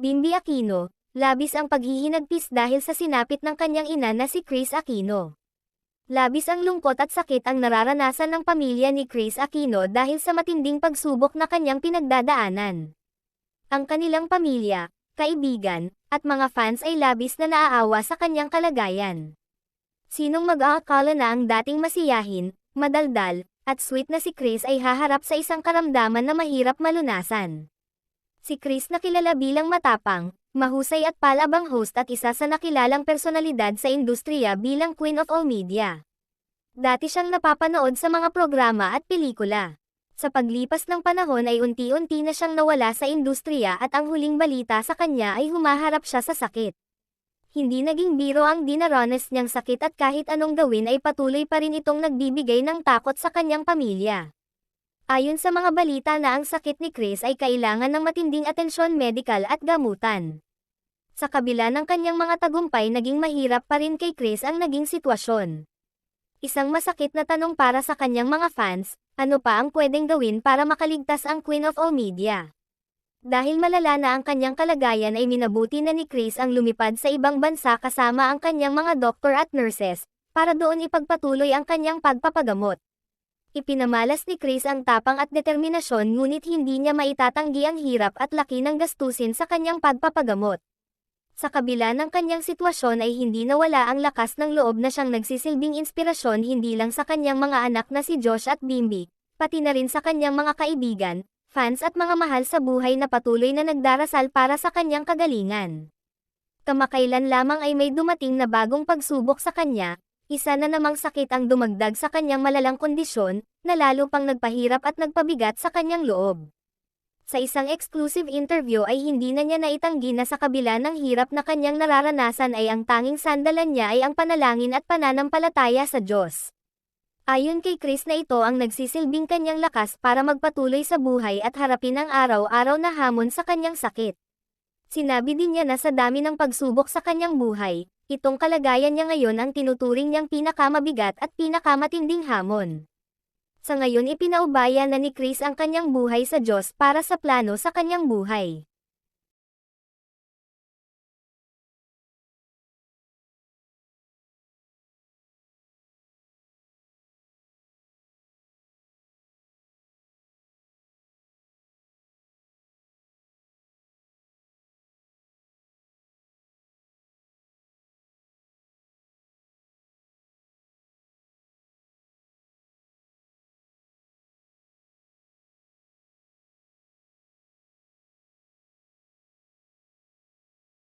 Bimby Aquino, labis ang paghihinagpis dahil sa sinapit ng kanyang ina na si Kris Aquino. Labis ang lungkot at sakit ang nararanasan ng pamilya ni Kris Aquino dahil sa matinding pagsubok na kanyang pinagdadaanan. Ang kanilang pamilya, kaibigan, at mga fans ay labis na naaawa sa kanyang kalagayan. Sinong mag-aakala na ang dating masiyahin, madaldal, at sweet na si Kris ay haharap sa isang karamdaman na mahirap malunasan. Si Kris na kilala bilang matapang, mahusay at palabang host at isa sa nakilalang personalidad sa industriya bilang Queen of All Media. Dati siyang napapanood sa mga programa at pelikula. Sa paglipas ng panahon ay unti-unti na siyang nawala sa industriya at ang huling balita sa kanya ay humaharap siya sa sakit. Hindi naging biro ang dinaranas niyang sakit at kahit anong gawin ay patuloy pa rin itong nagbibigay ng takot sa kanyang pamilya. Ayon sa mga balita na ang sakit ni Kris ay kailangan ng matinding atensyon medikal at gamutan. Sa kabila ng kanyang mga tagumpay naging mahirap pa rin kay Kris ang naging sitwasyon. Isang masakit na tanong para sa kanyang mga fans, ano pa ang pwedeng gawin para makaligtas ang Queen of All Media? Dahil malala na ang kanyang kalagayan ay minabuti na ni Kris ang lumipad sa ibang bansa kasama ang kanyang mga doktor at nurses, para doon ipagpatuloy ang kanyang pagpapagamot. Ipinamalas ni Kris ang tapang at determinasyon ngunit hindi niya maitatanggi ang hirap at laki ng gastusin sa kanyang pagpapagamot. Sa kabila ng kanyang sitwasyon ay hindi nawala ang lakas ng loob na siyang nagsisilbing inspirasyon hindi lang sa kanyang mga anak na si Josh at Bimby, pati na rin sa kanyang mga kaibigan, fans at mga mahal sa buhay na patuloy na nagdarasal para sa kanyang kagalingan. Kamakailan lamang ay may dumating na bagong pagsubok sa kanya, isa na namang sakit ang dumagdag sa kanyang malalang kondisyon, na lalo pang nagpahirap at nagpabigat sa kanyang loob. Sa isang exclusive interview ay hindi na niya naitanggi na sa kabila ng hirap na kanyang nararanasan ay ang tanging sandalan niya ay ang panalangin at pananampalataya sa Diyos. Ayon kay Kris na ito ang nagsisilbing kanyang lakas para magpatuloy sa buhay at harapin ang araw-araw na hamon sa kanyang sakit. Sinabi din niya na sa dami ng pagsubok sa kanyang buhay, itong kalagayan niya ngayon ang tinuturing niyang pinakamabigat at pinakamatinding hamon. Sa ngayon ipinaubaya na ni Kris ang kanyang buhay sa Diyos para sa plano sa kanyang buhay.